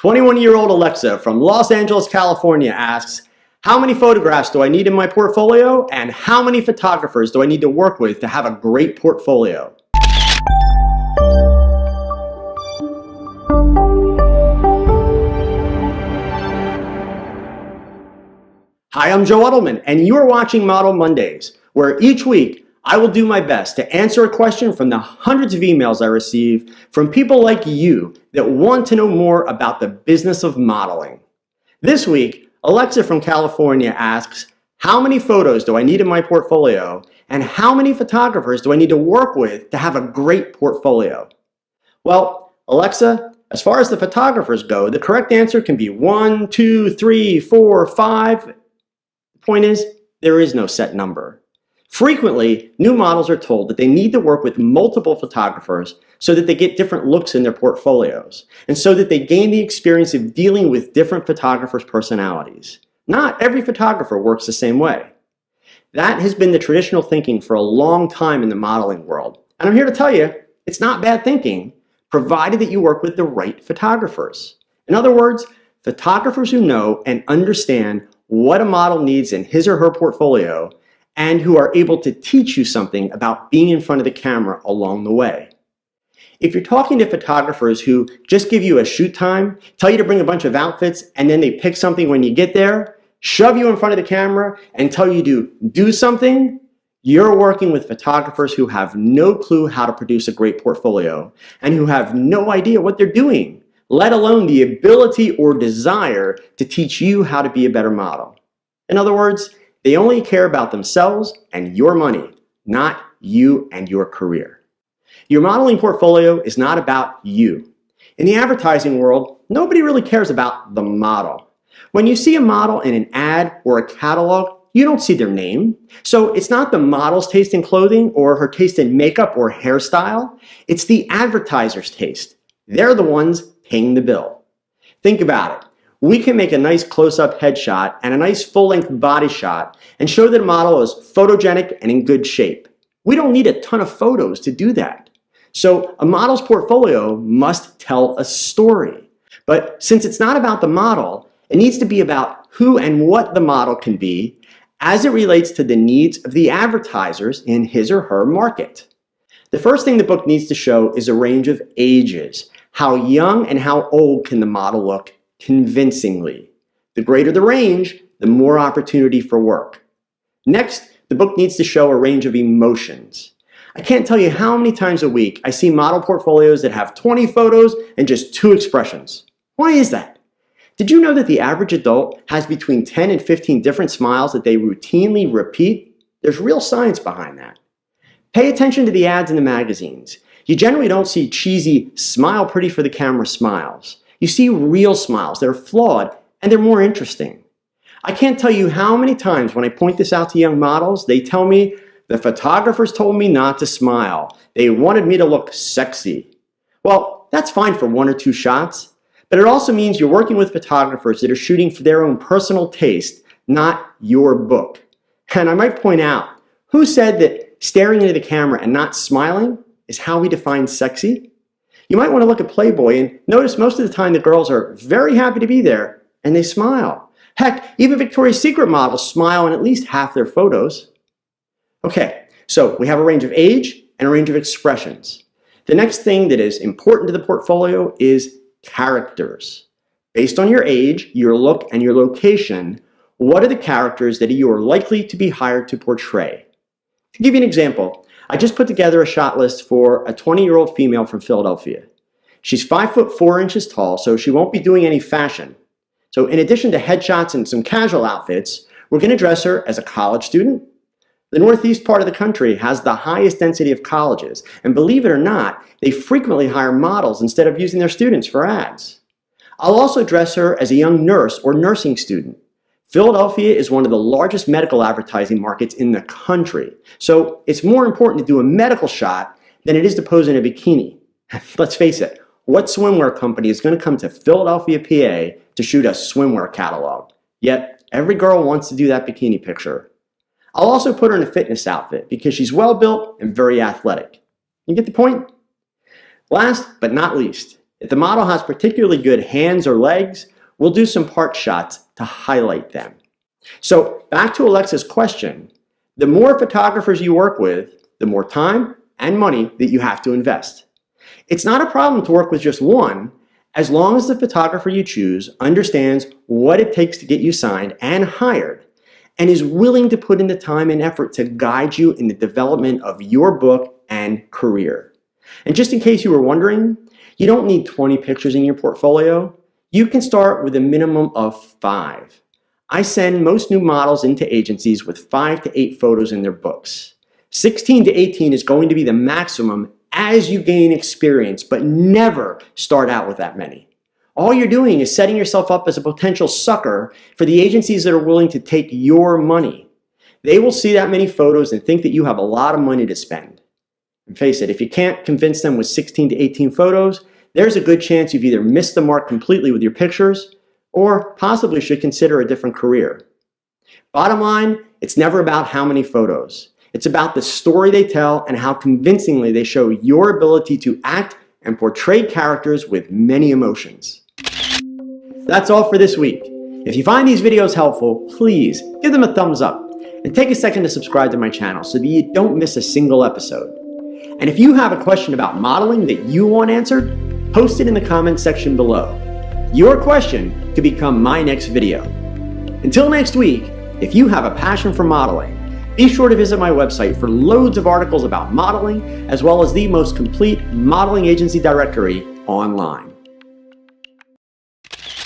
21-year-old Alexa from Los Angeles, California asks, how many photographs do I need in my portfolio, and how many photographers do I need to work with to have a great portfolio? Hi, I'm Joe Edelman, and you're watching Model Mondays, where each week I will do my best to answer a question from the hundreds of emails I receive from people like you that want to know more about the business of modeling. This week, Alexa from California asks, how many photos do I need in my portfolio, and how many photographers do I need to work with to have a great portfolio? Well, Alexa, as far as the photographers go, the correct answer can be 1, 2, 3, 4, 5. The point is, there is no set number. Frequently, new models are told that they need to work with multiple photographers so that they get different looks in their portfolios, and so that they gain the experience of dealing with different photographers' personalities. Not every photographer works the same way. That has been the traditional thinking for a long time in the modeling world, and I'm here to tell you, it's not bad thinking, provided that you work with the right photographers. In other words, photographers who know and understand what a model needs in his or her portfolio, and who are able to teach you something about being in front of the camera along the way. If you're talking to photographers who just give you a shoot time, tell you to bring a bunch of outfits, and then they pick something when you get there, shove you in front of the camera, and tell you to do something, you're working with photographers who have no clue how to produce a great portfolio, and who have no idea what they're doing, let alone the ability or desire to teach you how to be a better model. In other words, they only care about themselves and your money, not you and your career. Your modeling portfolio is not about you. In the advertising world, nobody really cares about the model. When you see a model in an ad or a catalog, you don't see their name. So it's not the model's taste in clothing or her taste in makeup or hairstyle. It's the advertiser's taste. They're the ones paying the bill. Think about it. We can make a nice close-up headshot and a nice full-length body shot and show that a model is photogenic and in good shape. We don't need a ton of photos to do that. So a model's portfolio must tell a story. But since it's not about the model, it needs to be about who and what the model can be as it relates to the needs of the advertisers in his or her market. The first thing the book needs to show is a range of ages. How young and how old can the model look convincingly? The greater the range, the more opportunity for work. Next, the book needs to show a range of emotions. I can't tell you how many times a week I see model portfolios that have 20 photos and just 2 expressions. Why is that? Did you know that the average adult has between 10 and 15 different smiles that they routinely repeat? There's real science behind that. Pay attention to the ads in the magazines. You generally don't see cheesy, smile pretty for the camera smiles. You see real smiles. They're flawed, and they're more interesting. I can't tell you how many times when I point this out to young models, they tell me, the photographers told me not to smile. They wanted me to look sexy. Well, that's fine for 1 or 2 shots, but it also means you're working with photographers that are shooting for their own personal taste, not your book. And I might point out, who said that staring into the camera and not smiling is how we define sexy? You might want to look at Playboy and notice most of the time the girls are very happy to be there and they smile. Heck, even Victoria's Secret models smile in at least half their photos. Okay, so we have a range of age and a range of expressions. The next thing that is important to the portfolio is characters. Based on your age, your look, and your location, what are the characters that you are likely to be hired to portray? To give you an example, I just put together a shot list for a 20-year-old female from Philadelphia. She's 5 foot 4 inches tall, so she won't be doing any fashion. So in addition to headshots and some casual outfits, we're going to dress her as a college student. The northeast part of the country has the highest density of colleges, and believe it or not, they frequently hire models instead of using their students for ads. I'll also dress her as a young nurse or nursing student. Philadelphia is one of the largest medical advertising markets in the country, so it's more important to do a medical shot than it is to pose in a bikini. Let's face it, what swimwear company is going to come to Philadelphia, PA to shoot a swimwear catalog? Yet, every girl wants to do that bikini picture. I'll also put her in a fitness outfit because she's well built and very athletic. You get the point? Last but not least, If the model has particularly good hands or legs, we'll do some part shots to highlight them. So back to Alexa's question, the more photographers you work with, the more time and money that you have to invest. It's not a problem to work with just one, as long as the photographer you choose understands what it takes to get you signed and hired, and is willing to put in the time and effort to guide you in the development of your book and career. And just in case you were wondering, you don't need 20 pictures in your portfolio. You can start with a minimum of 5. I send most new models into agencies with 5 to 8 photos in their books. 16 to 18 is going to be the maximum as you gain experience, but never start out with that many. All you're doing is setting yourself up as a potential sucker for the agencies that are willing to take your money. They will see that many photos and think that you have a lot of money to spend. And face it, if you can't convince them with 16 to 18 photos, there's a good chance you've either missed the mark completely with your pictures or possibly should consider a different career. Bottom line, it's never about how many photos. It's about the story they tell and how convincingly they show your ability to act and portray characters with many emotions. That's all for this week. If you find these videos helpful, please give them a thumbs up and take a second to subscribe to my channel so that you don't miss a single episode. And if you have a question about modeling that you want answered, post it in the comments section below. Your question could become my next video. Until next week, if you have a passion for modeling, be sure to visit my website for loads of articles about modeling, as well as the most complete modeling agency directory online.